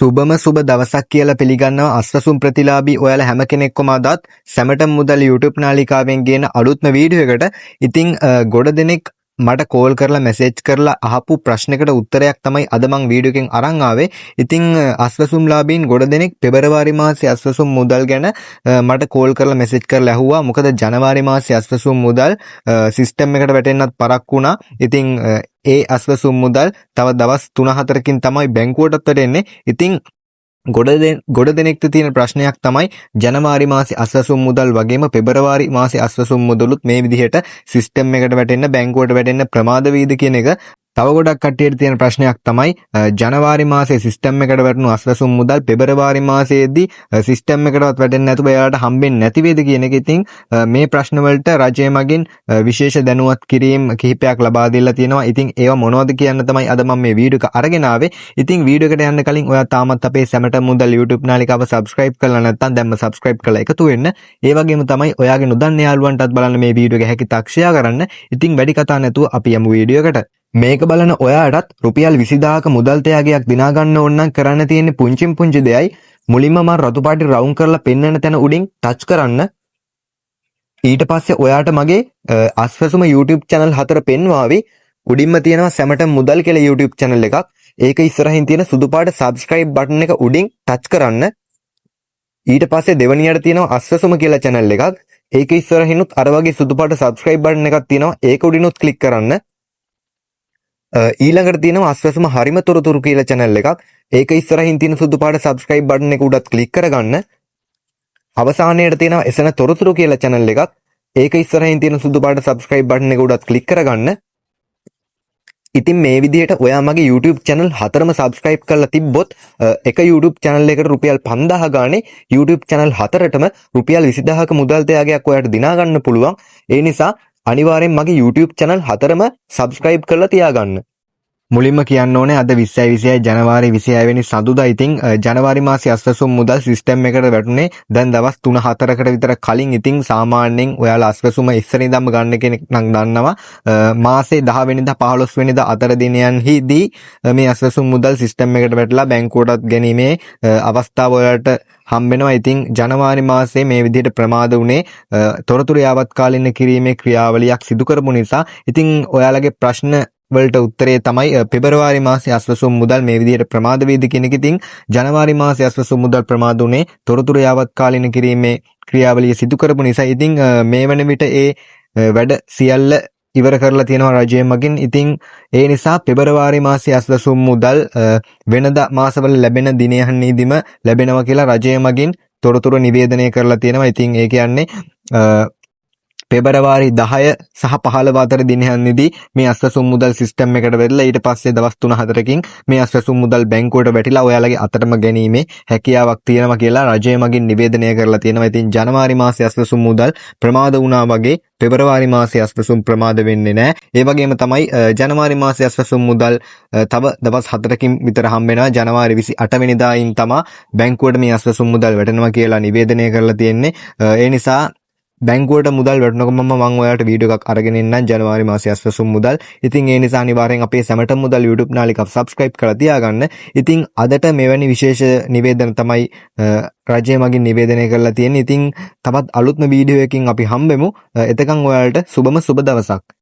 සුබම සුබ දවසක් කියලා පිළිගන්නවා අස්වසුම් ප්‍රතිලාභී ඔයාලා හැම කෙනෙක්වම අදත් සැමටම මුදල් YouTube නාලිකාවෙන් ගේන අලුත්ම වීඩියෝ එකට. ඉතින් ගොඩ දෙනෙක් මට කෝල් කරලා මැසේජ් කරලා අහපු ප්‍රශ්නකට උත්තරයක් තමයි අද මම වීඩියෝ එකෙන් අරන් ආවේ. ඉතින් අස්වසුම් ලාභීන් ගොඩ දෙනෙක් පෙබරවාරි මාසයේ අස්වසුම් මුදල් ගැන මට කෝල් කරලා මැසේජ් කරලා ඇහුවා. මොකද ජනවාරි මාසයේ අස්වසුම් මුදල් සිස්ටම් එකට වැටෙන්නත් පරක් වුණා. ඉතින් ඒ අස්වසුම් මුදල් තව දවස් 3-4කින් තමයි බැංකුවටත් වැටෙන්නේ. ඉතින් ගොඩ දෙනෙක්ට තියෙන ප්‍රශ්නයක් තමයි ජනවාරි මාසේ අස්වසුම් මුදල් වගේම පෙබරවාරි මාසේ අස්වසුම් මුදලුත් මේ විදිහට සිස්ටම් එකට වැටෙන්න බැංකුවට වැටෙන්න ප්‍රමාද වේද කියන එක. තව ගොඩක් කට්ටියට තියෙන ප්‍රශ්නයක් තමයි ජනවාරි මාසේ සිස්ටම් එකට වැටුණු අස්වසුම් මුදල් පෙබරවාරි මාසයේදී සිස්ටම් එකටවත් වැටෙන්නේ නැතුව එයාලට හම්බෙන්නේ නැති වේද කියන එක. ඉතින් මේ ප්‍රශ්න වලට රජය මගින් විශේෂ දැනුවත් කිරීම කිහිපයක් ලබා දීලා තියෙනවා. ඉතින් ඒවා මොනවද කියන්න තමයි අද මම මේ වීඩියෝ එක අරගෙන ආවේ. ඉතින් වීඩියෝ එකට යන්න කලින් ඔයා තාමත් අපේ සැමටම මුදල් YouTube නාලිකාව subscribe කරලා නැත්නම් දැන්ම subscribe කරලා එකතු වෙන්න. ඒ වගේම තමයි ඔයාගේ නොදන්න යාළුවන්ටත් බලන්න මේ වීඩියෝ එක හැකි තාක්ෂයා කරන්න. ඉතින් වැඩි කතා නැතුව අපි යමු වීඩියෝ එකට. මේක බලන ඔයාටත් රුපියල් 20000ක මුදල් තෑගයක් දිනා ගන්න ඕන නම් කරන්න තියෙන්නේ පුංචිම පුංචි දෙයයි. මුලින්ම මම රතු පාටි රවුන්ඩ් කරලා පෙන්වන තැන උඩින් ටච් කරන්න. ඊට පස්සේ ඔයාට මගේ අස්වසුම YouTube channel 4 පෙන්වාවි. උඩින්ම තියෙනවා සැමට මුදල් කියලා YouTube channel එකක්. ඒක ඉස්සරහින් තියෙන සුදු පාට subscribe button එක උඩින් ටච් කරන්න. ඊට පස්සේ දෙවනියට තියෙනවා අස්වසුම කියලා channel එකක්. ඒක ඉස්සරහිනුත් අර වගේ සුදු පාට subscribe button එකක් තියෙනවා. ඒක උඩිනුත් click කරන්න. ඊළඟට තියෙනවා අස්වසුම හරිම තොරතුරු කියලා channel එකක්. ඒක ඉස්සරහින් තියෙන සුදු පාට subscribe button එක උඩත් click කරගන්න. අවසානයේට තියෙනවා එසන තොරතුරු කියලා channel එකක්. ඒක ඉස්සරහින් තියෙන සුදු පාට subscribe button එක උඩත් click කරගන්න. ඉතින් මේ විදිහට ඔයා මගේ YouTube channel 4ම subscribe කරලා තිබ්බොත් එක YouTube channel එකට රුපියල් 5000 ගානේ YouTube channel 4ටම රුපියල් 20000ක මුදල් තෑගයක් ඔයාට දිනා ගන්න පුළුවන්. ඒ නිසා අනිවාර්යෙන් මගේ YouTube channel 4ම subscribe කරලා තියාගන්න. මුලින්ම කියන්න ඕනේ අද 20/26 ජනවාරි 26 වෙනි සඳුදා. ඉතින් ජනවාරි මාසයේ අස්වසුම් මුදල් සිස්ටම් එකට වැටුනේ දැන් දවස් 3-4කට විතර කලින්. ඉතින් සාමාන්‍යයෙන් ඔයාලා අස්වසුම ඉස්සරින්දම ගන්න කෙනෙක් නම් දන්නවා මාසේ 10 වෙනිදා 15 වෙනිදා අතර දිනයන්හිදී මේ අස්වසුම් මුදල් සිස්ටම් එකට වැටලා බැංකුවටත් ගැනීමේ අවස්ථාව ඔයාලට හම්බෙනවා. ඉතින් ජනවාරි මාසයේ මේ විදිහට ප්‍රමාද වුණේ තොරතුරු යාවත්කාලින කිරීමේ ක්‍රියාවලියක් සිදු කරපු නිසා. ඉතින් ඔයාලගේ ප්‍රශ්න වලට උත්තරේ තමයි පෙබරවාරි මාසයේ අස්වසුම් මුදල් මේ විදිහට ප්‍රමාද වේද කියන එක. ඉතින් ජනවාරි මාසයේ අස්වසුම් මුදල් ප්‍රමාද වුණේ තොරතුරු යාවත්කාලින කිරීමේ ක්‍රියාවලිය සිදු කරපු නිසා. ඉතින් මේ වන විට ඒ වැඩ සියල්ල ඉවර කරලා තියෙනවා රජය මගින්. ඉතින් ඒ නිසා පෙබරවාරි මාසයේ අස්වසුම් මුදල් වෙනදා මාසවල ලැබෙන දිනයන්හිදීම ලැබෙනවා කියලා රජය මගින් තොරතුරු නිවේදනය කරලා තියෙනවා. ඉතින් ඒ කියන්නේ පෙබරවාරි 10 සහ 15 අතර දිනයන්හිදී මේ අස්වසුම් මුදල් සිස්ටම් එකට වැටලා ඊට පස්සේ දවස් 3-4කින් මේ අස්වසුම් මුදල් බැංකුවට වැටිලා ඔයාලගේ අතටම ගැනීමේ හැකියාවක් තියෙනවා කියලා රජය මගින් නිවේදනය කරලා තියෙනවා. ඉතින් ජනවාරි මාසයේ අස්වසුම් මුදල් ප්‍රමාද වුණා වගේ පෙබරවාරි මාසයේ අස්වසුම් ප්‍රමාද වෙන්නේ නැහැ. ඒ වගේම තමයි ජනවාරි මාසයේ අස්වසුම් මුදල් තව දවස් 4කින් විතර හම්බ වෙනවා. ජනවාරි 28 වෙනිදායින් තමයි බැංකුවට මේ අස්වසුම් මුදල් වැටෙනවා කියලා නිවේදනය කරලා තියෙන්නේ. ඒ නිසා බැංකුවට මුදල් වැටෙනකොම මම ඔයාලට වීඩියෝ එකක් අරගෙන එන්නම් ජනවාරි මාසයේ අස්වසුම් මුදල්. ඉතින් ඒ නිසා අනිවාර්යෙන් අපේ සැමට මුදල් YouTube නාලිකාව subscribe කරලා තියාගන්න. ඉතින් අදට මෙවැනි විශේෂ නිවේදන තමයි රජය මගින් නිවේදනය කරලා තියෙන්නේ. ඉතින් තවත් අලුත්ම වීඩියෝ එකකින් අපි හම්බෙමු. එතකන් ඔයාලට සුබම සුබ දවසක්.